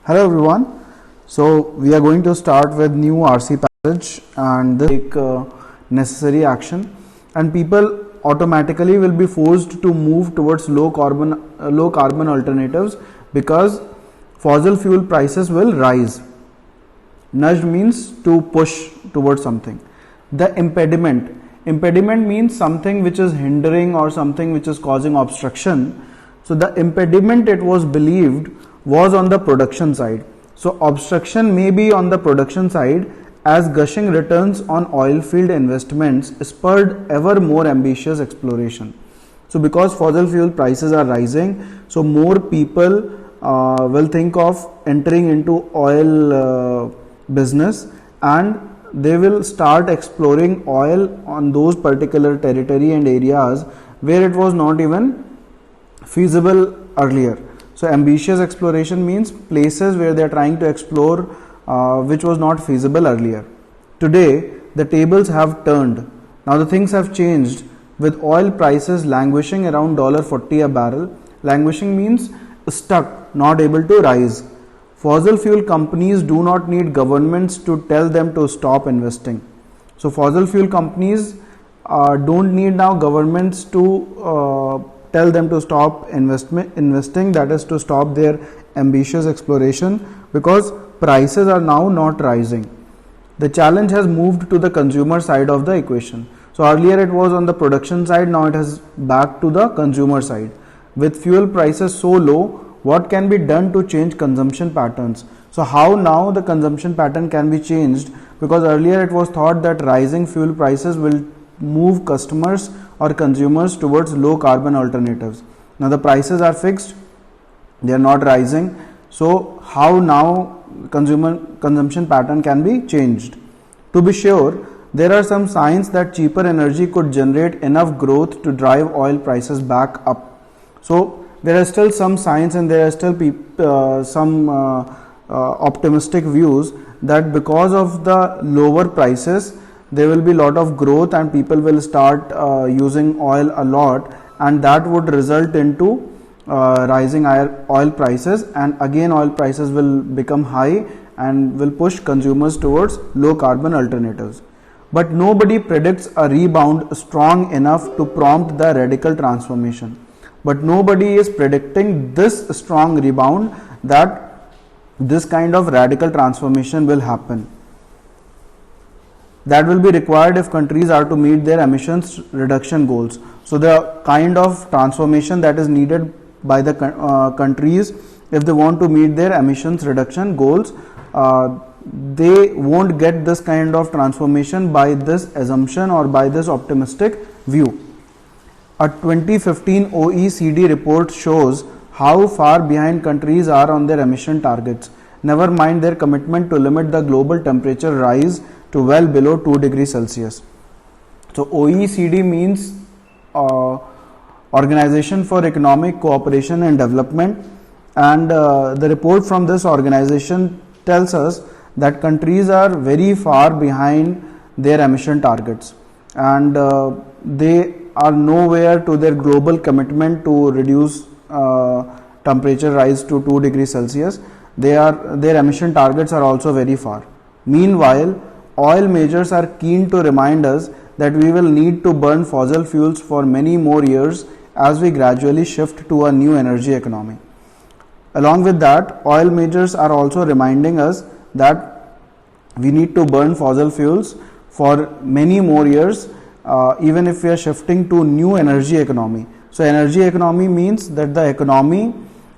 Hello everyone. So we are going to start with new RC passage and take necessary action, and people automatically will be forced to move towards low carbon alternatives because fossil fuel prices will rise. Nudge means to push towards something. The impediment means something which is hindering or something which is causing obstruction. So the impediment, it was believed, was on the production side. So obstruction may be on the production side as gushing returns on oil field investments spurred ever more ambitious exploration. So because fossil fuel prices are rising, so more people will think of entering into oil business, and they will start exploring oil on those particular territory and areas where it was not even feasible earlier. So ambitious exploration means places where they are trying to explore which was not feasible earlier. Today the tables have turned. Now the things have changed with oil prices languishing around $40 a barrel. Languishing means stuck, not able to rise. Fossil fuel companies do not need governments to tell them to stop investing. So fossil fuel companies don't need now governments to tell them to stop investing, that is to stop their ambitious exploration, because prices are now not rising. The challenge has moved to the consumer side of the equation. So earlier it was on the production side, now it has back to the consumer side. With fuel prices so low, what can be done to change consumption patterns? So how now the consumption pattern can be changed, because earlier it was thought that rising fuel prices will move customers or consumers towards low carbon alternatives. Now the prices are fixed, they are not rising. So how now consumption pattern can be changed? To be sure, there are some signs that cheaper energy could generate enough growth to drive oil prices back up. So there are still some signs, and there are still some optimistic views that because of the lower prices there will be a lot of growth and people will start using oil a lot, and that would result into rising oil prices, and again oil prices will become high and will push consumers towards low carbon alternatives. But nobody predicts a rebound strong enough to prompt the radical transformation. But nobody is predicting this strong rebound, that this kind of radical transformation will happen. That will be required if countries are to meet their emissions reduction goals. So the kind of transformation that is needed by the countries, if they want to meet their emissions reduction goals, they won't get this kind of transformation by this assumption or by this optimistic view. A 2015 OECD report shows how far behind countries are on their emission targets, never mind their commitment to limit the global temperature rise to well below 2 degrees Celsius. So OECD means Organization for Economic Cooperation and Development, and the report from this organization tells us that countries are very far behind their emission targets, and they are nowhere to their global commitment to reduce temperature rise to 2 degrees Celsius. Their emission targets are also very far. Meanwhile, oil majors are keen to remind us that we will need to burn fossil fuels for many more years as we gradually shift to a new energy economy. Along with that, oil majors are also reminding us that we need to burn fossil fuels for many more years, even if we are shifting to new energy economy. So energy economy means that the economy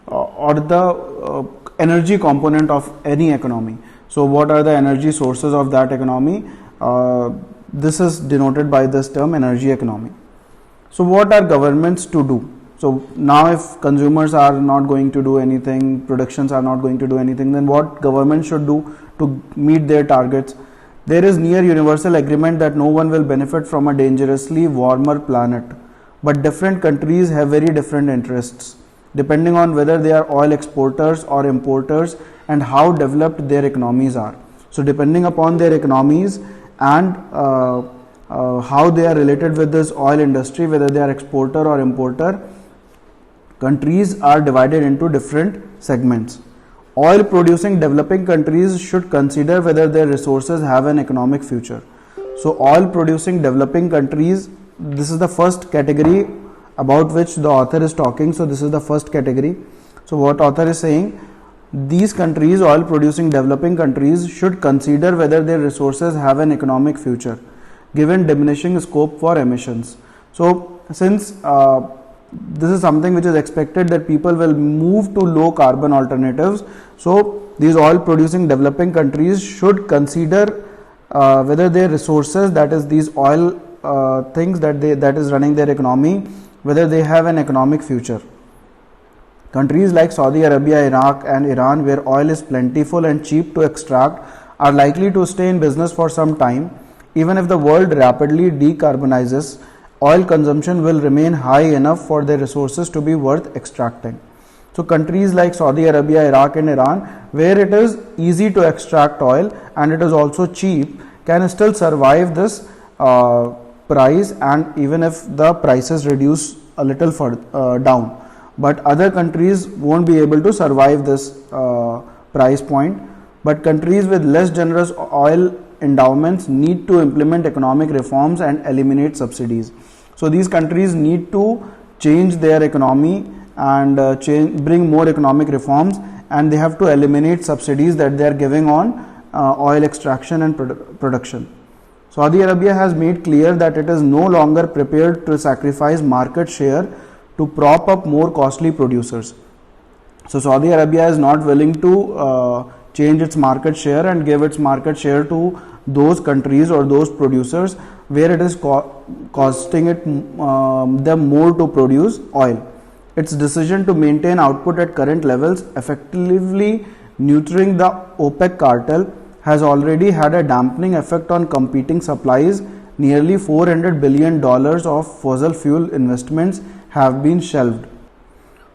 or the energy component of any economy. So what are the energy sources of that economy? This is denoted by this term energy economy. So what are governments to do? So now if consumers are not going to do anything, productions are not going to do anything, then what government should do to meet their targets? There is near universal agreement that no one will benefit from a dangerously warmer planet, but different countries have very different interests, depending on whether they are oil exporters or importers and how developed their economies are. So depending upon their economies and how they are related with this oil industry, whether they are exporter or importer, countries are divided into different segments. oil producing developing countries should consider whether their resources have an economic future. So oil producing developing countries, this is the first category about which the author is talking. So this is the first category. So what author is saying, these countries, oil producing developing countries, should consider whether their resources have an economic future given diminishing scope for emissions. So since this is something which is expected that people will move to low carbon alternatives, so these oil producing developing countries should consider whether their resources, that is these oil things that is running their economy, whether they have an economic future. Countries like Saudi Arabia, Iraq and Iran, where oil is plentiful and cheap to extract, are likely to stay in business for some time. Even if the world rapidly decarbonizes, oil consumption will remain high enough for their resources to be worth extracting. So countries like Saudi Arabia, Iraq and Iran, where it is easy to extract oil and it is also cheap, can still survive this price, and even if the prices reduce a little further down. But other countries won't be able to survive this price point. But countries with less generous oil endowments need to implement economic reforms and eliminate subsidies. So these countries need to change their economy and bring more economic reforms, and they have to eliminate subsidies that they are giving on oil extraction and production. Saudi Arabia has made clear that it is no longer prepared to sacrifice market share to prop up more costly producers. So Saudi Arabia is not willing to change its market share and give its market share to those countries or those producers where it is costing them more to produce oil. Its decision to maintain output at current levels, effectively neutering the OPEC cartel, has already had a dampening effect on competing supplies. Nearly $400 billion of fossil fuel investments have been shelved.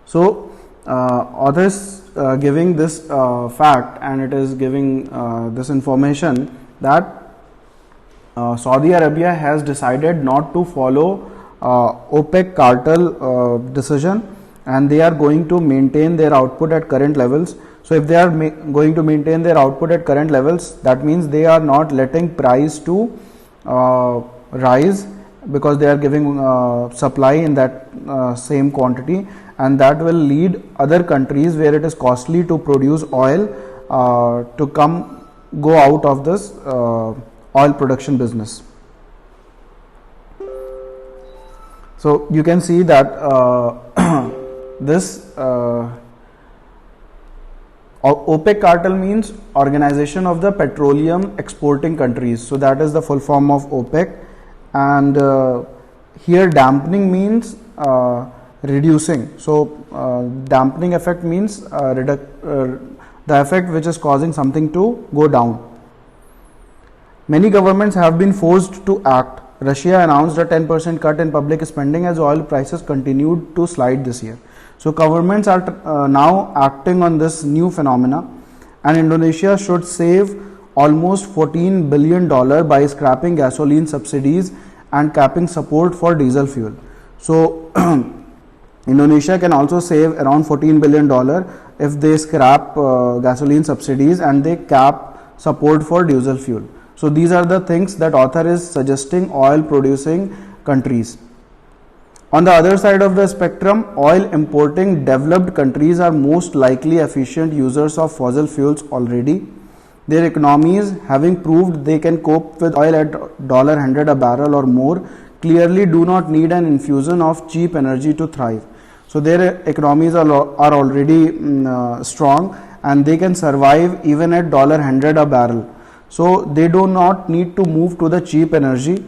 So authors giving this fact, and it is giving this information that Saudi Arabia has decided not to follow OPEC cartel decision, and they are going to maintain their output at current levels. So if they are going to maintain their output at current levels, that means they are not letting price to rise, because they are giving supply in that same quantity, and that will lead other countries where it is costly to produce oil to go out of this oil production business. So you can see that this OPEC cartel means Organization of the Petroleum Exporting Countries. So that is the full form of OPEC, and here dampening means reducing. So dampening effect means the effect which is causing something to go down. Many governments have been forced to act. Russia announced a 10% cut in public spending as oil prices continued to slide this year. So governments are now acting on this new phenomena, and Indonesia should save almost $14 billion by scrapping gasoline subsidies and capping support for diesel fuel. So Indonesia can also save around $14 billion if they scrap gasoline subsidies and they cap support for diesel fuel. So these are the things that author is suggesting oil producing countries. On the other side of the spectrum, oil importing developed countries are most likely efficient users of fossil fuels already. Their economies, having proved they can cope with oil at $100 a barrel or more, clearly do not need an infusion of cheap energy to thrive. So their economies are already strong, and they can survive even at $100 a barrel. So they do not need to move to the cheap energy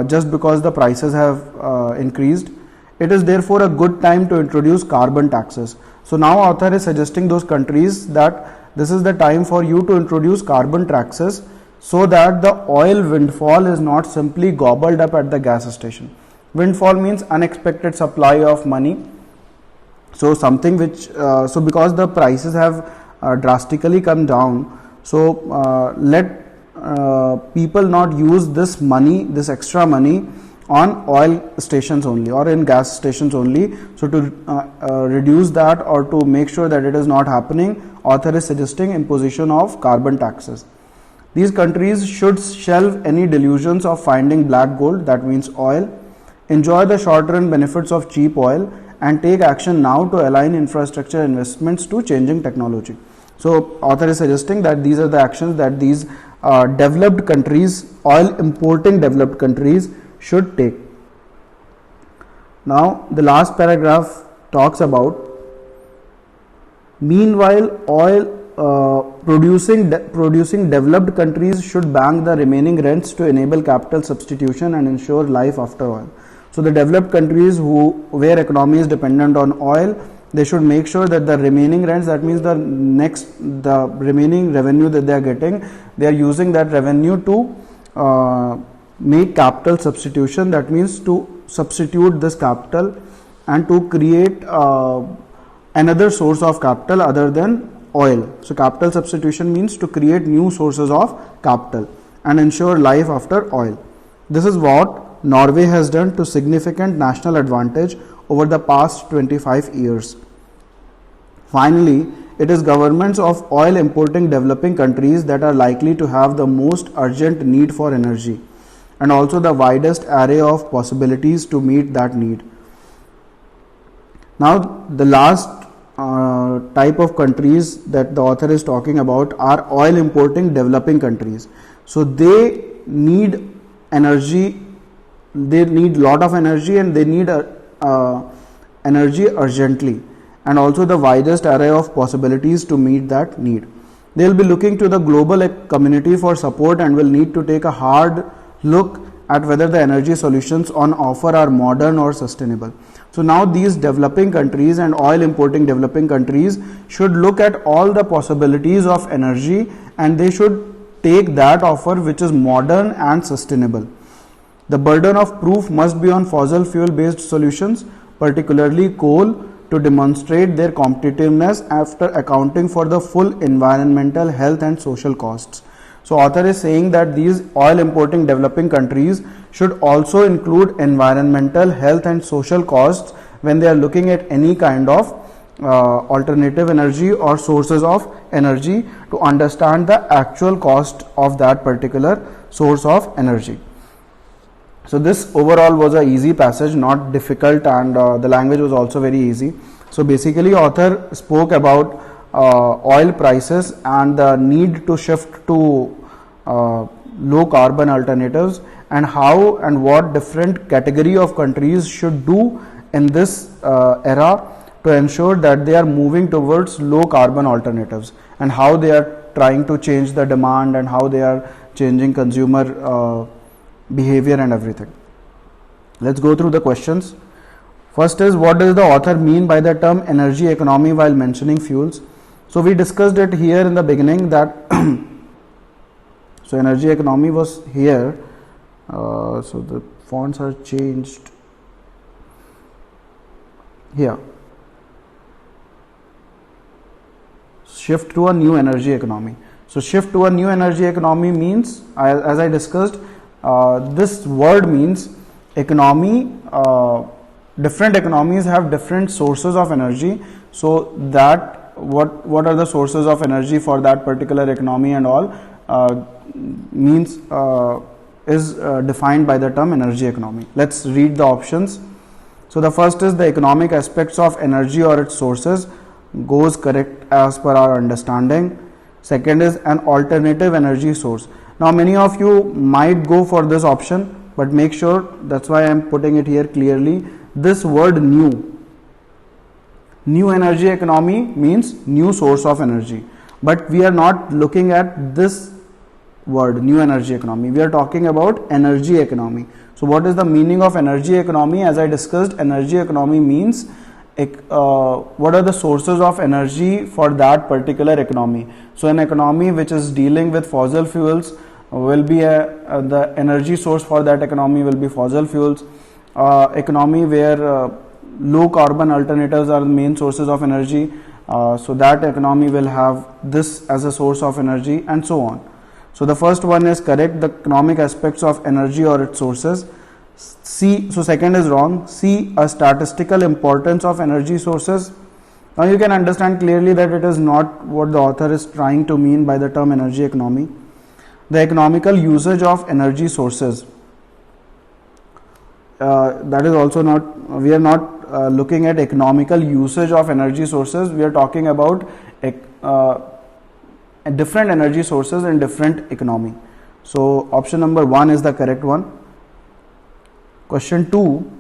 just because the prices have increased. It is therefore a good time to introduce carbon taxes. So now author is suggesting those countries that this is the time for you to introduce carbon taxes, so that the oil windfall is not simply gobbled up at the gas station. Windfall means unexpected supply of money. So something which so because the prices have drastically come down, so let people not use this money, this extra money, on oil stations only or in gas stations only. So to reduce that or to make sure that it is not happening, author is suggesting imposition of carbon taxes. These countries should shelve any delusions of finding black gold, that means oil, enjoy the short-run benefits of cheap oil, and take action now to align infrastructure investments to changing technology. So author is suggesting that these are the actions that these developed countries, oil importing developed countries, should take. Now the last paragraph talks about, meanwhile oil producing developed countries should bank the remaining rents to enable capital substitution and ensure life after oil. So the developed countries where economy is dependent on oil, they should make sure that the remaining rents, that means the remaining revenue that they are getting, they are using that revenue to make capital substitution, that means to substitute this capital and to create another source of capital other than oil. So capital substitution means to create new sources of capital and ensure life after oil. This is what Norway has done to significant national advantage over the past 25 years. Finally, it is governments of oil importing developing countries that are likely to have the most urgent need for energy and also the widest array of possibilities to meet that need. Now, the last type of countries that the author is talking about are oil importing developing countries. So they need energy, they need lot of energy, and they need energy urgently, and also the widest array of possibilities to meet that need. They will be looking to the global community for support and will need to take a hard look at whether the energy solutions on offer are modern or sustainable. So now these developing countries and oil importing developing countries should look at all the possibilities of energy, and they should take that offer which is modern and sustainable. The burden of proof must be on fossil fuel based solutions, particularly coal, to demonstrate their competitiveness after accounting for the full environmental, health and social costs. So author is saying that these oil importing developing countries should also include environmental, health and social costs when they are looking at any kind of alternative energy or sources of energy, to understand the actual cost of that particular source of energy. So this overall was a easy passage, not difficult, and the language was also very easy. So basically author spoke about oil prices and the need to shift to low carbon alternatives, and how and what different category of countries should do in this era to ensure that they are moving towards low carbon alternatives, and how they are trying to change the demand and how they are changing consumer behavior and everything. Let's go through the questions. First is, what does the author mean by the term energy economy while mentioning fuels? So we discussed it here in the beginning that so energy economy was here, so the fonts are changed here. Shift to a new energy economy. So shift to a new energy economy means, as I discussed, this word means economy, different economies have different sources of energy, so that what are the sources of energy for that particular economy and all means is defined by the term energy economy. Let's read the options. So the first is the economic aspects of energy or its sources, goes correct as per our understanding. Second is an alternative energy source. Now many of you might go for this option, but make sure, that's why I am putting it here clearly, this word new energy economy means new source of energy, but we are not looking at this word new energy economy, we are talking about energy economy. So what is the meaning of energy economy? As I discussed, energy economy means what are the sources of energy for that particular economy. So an economy which is dealing with fossil fuels will be the energy source for that economy will be fossil fuels. Economy where low carbon alternatives are the main sources of energy, so that economy will have this as a source of energy, and so on. So the first one is correct, the economic aspects of energy or its sources. C, so second is wrong. C, a statistical importance of energy sources. Now you can understand clearly that it is not what the author is trying to mean by the term energy economy. The economical usage of energy sources. That is also not, we are not looking at economical usage of energy sources. We are talking about different energy sources in different economy. So option number 1 is the correct one. Question 2,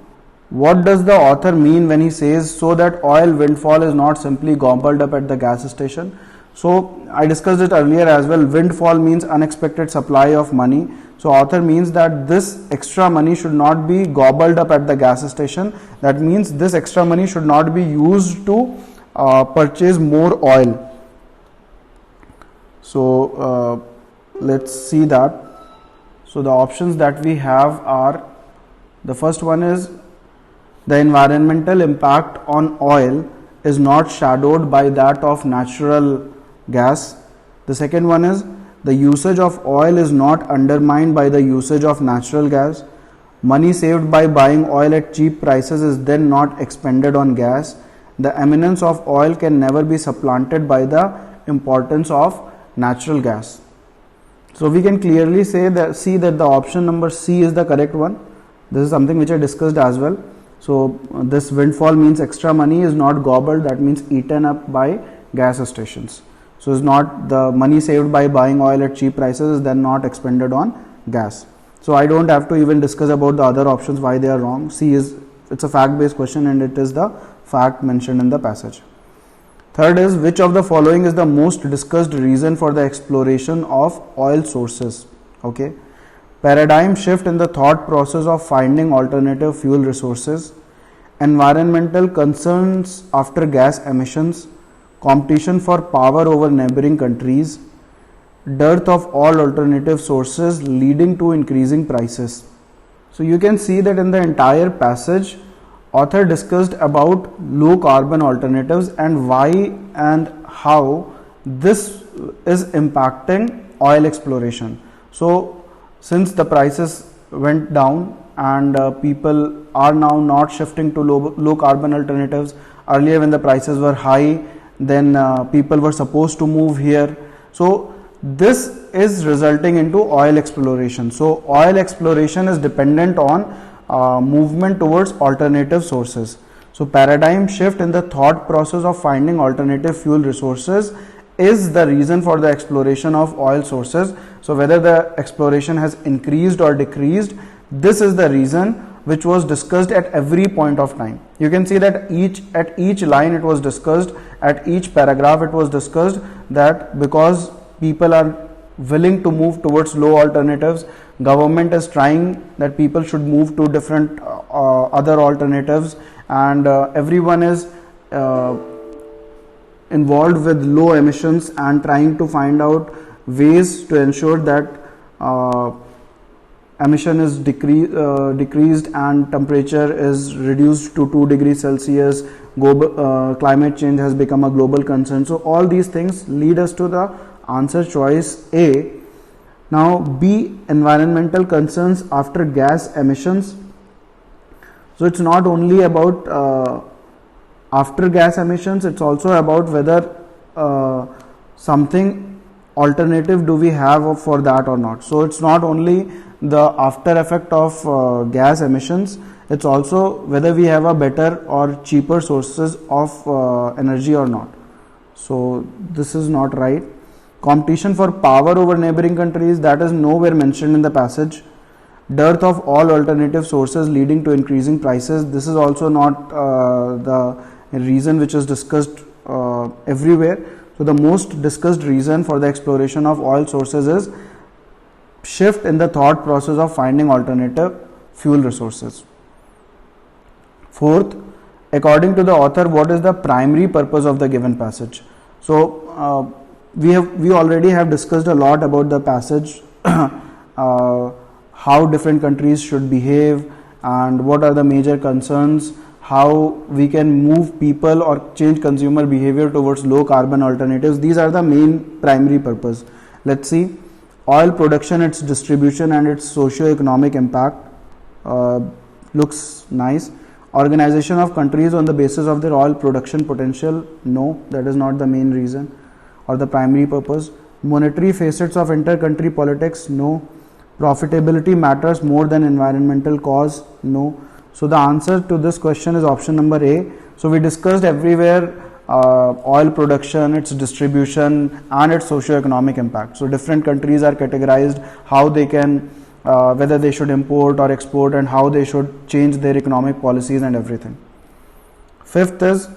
what does the author mean when he says so that oil windfall is not simply gobbled up at the gas station? So I discussed it earlier as well. Windfall means unexpected supply of money. So author means that this extra money should not be gobbled up at the gas station. That means this extra money should not be used to purchase more oil. So let's see that. So the options that we have are, the first one is the environmental impact on oil is not shadowed by that of natural gas. The second one is the usage of oil is not undermined by the usage of natural gas. Money saved by buying oil at cheap prices is then not expended on gas. The eminence of oil can never be supplanted by the importance of natural gas. So we can clearly see that the option number C is the correct one. This is something which I discussed as well. So this windfall means extra money is not gobbled, that means eaten up by gas stations. So it's not the money saved by buying oil at cheap prices is then not expended on gas. So I don't have to even discuss about the other options why they are wrong. C is, it's a fact based question and it is the fact mentioned in the passage. Third is, which of the following is the most discussed reason for the exploration of oil sources? Okay. Paradigm shift in the thought process of finding alternative fuel resources, environmental concerns after gas emissions, competition for power over neighboring countries, dearth of all alternative sources leading to increasing prices. So you can see that in the entire passage, author discussed about low carbon alternatives and why and how this is impacting oil exploration. So since the prices went down and people are now not shifting to low carbon alternatives, earlier when the prices were high, then people were supposed to move here. So this is resulting into oil exploration. So oil exploration is dependent on movement towards alternative sources. So paradigm shift in the thought process of finding alternative fuel resources is the reason for the exploration of oil sources. So whether the exploration has increased or decreased, this is the reason which was discussed at every point of time. You can see that at each line it was discussed, at each paragraph it was discussed that because people are willing to move towards low alternatives, government is trying that people should move to different other alternatives, and everyone is involved with low emissions and trying to find out ways to ensure that emission is decreased and temperature is reduced to 2 degrees Celsius. Climate change has become a global concern. So all these things lead us to the answer choice A. Now B, environmental concerns after gas emissions. So it's not only about after gas emissions, it's also about whether something alternative do we have for that or not. So it's not only the after effect of gas emissions, it's also whether we have a better or cheaper sources of energy or not. So this is not right. Competition for power over neighboring countries, that is nowhere mentioned in the passage. Dearth of all alternative sources leading to increasing prices, this is also not the reason which is discussed everywhere. So the most discussed reason for the exploration of oil sources is shift in the thought process of finding alternative fuel resources. Fourth, according to the author, what is the primary purpose of the given passage? So we already have discussed a lot about the passage, how different countries should behave and what are the major concerns, how we can move people or change consumer behavior towards low carbon alternatives. These are the main primary purpose. Let's see. Oil production, its distribution and its socio-economic impact. looks nice. Organization of countries on the basis of their oil production potential, no, that is not the main reason or the primary purpose. Monetary facets of inter-country politics, no. Profitability matters more than environmental cause, no. So the answer to this question is option number A. So we discussed everywhere oil production, its distribution and its socio-economic impact. So different countries are categorized, how they can whether they should import or export, and how they should change their economic policies and everything. Fifth is,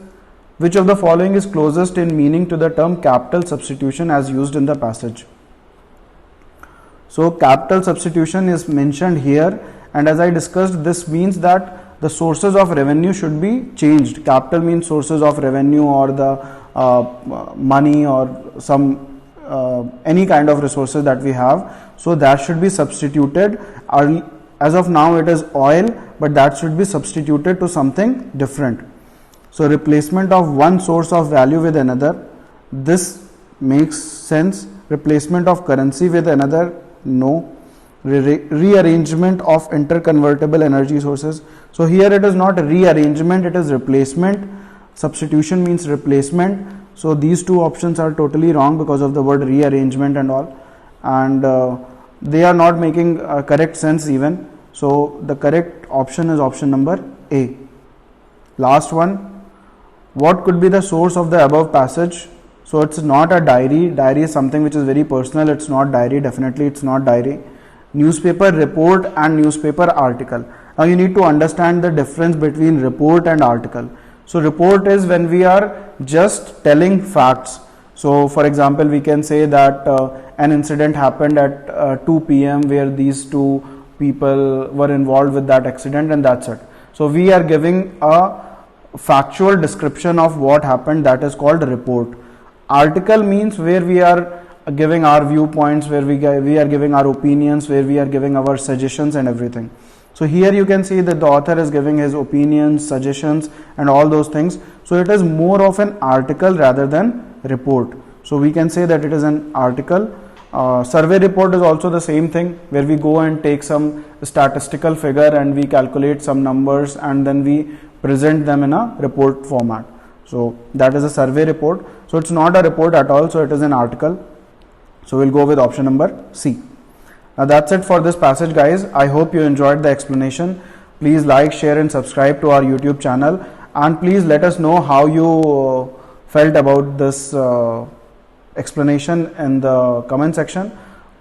which of the following is closest in meaning to the term capital substitution as used in the passage? So capital substitution is mentioned here, and as I discussed, this means that the sources of revenue should be changed. Capital means sources of revenue or the money or some any kind of resources that we have. So that should be substituted. As of now it is oil, but that should be substituted to something different. So replacement of one source of value with another, this makes sense. Replacement of currency with another, no. Rearrangement of interconvertible energy sources. So here it is not rearrangement, it is replacement. Substitution means replacement. So these two options are totally wrong because of the word rearrangement and all, and they are not making correct sense even. So the correct option is option number A. Last one, what could be the source of the above passage? So it's not a diary. Diary is something which is very personal. It's not diary. Definitely it's not diary. Newspaper report and newspaper article. Now you need to understand the difference between report and article. So report is when we are just telling facts. So for example, we can say that an incident happened at 2 p.m. where these two people were involved with that accident, and that's it. So we are giving a factual description of what happened, that is called report. Article means where we are giving our viewpoints, where we are giving our opinions, where we are giving our suggestions and everything. So here you can see that the author is giving his opinions, suggestions and all those things. So it is more of an article rather than report. So we can say that it is an article. Survey report is also the same thing, where we go and take some statistical figure and we calculate some numbers and then we present them in a report format. So that is a survey report. So it's not a report at all, so it is an article. So we'll go with option number C. Now that's it for this passage, guys. I hope you enjoyed the explanation. Please like, share and subscribe to our YouTube channel, and please let us know how you felt about this explanation in the comment section.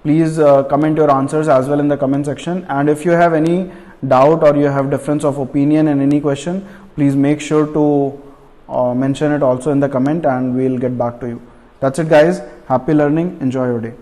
Please comment your answers as well in the comment section, and if you have any doubt or you have difference of opinion in any question, please make sure to mention it also in the comment and we'll get back to you. That's it, guys. Happy learning. Enjoy your day.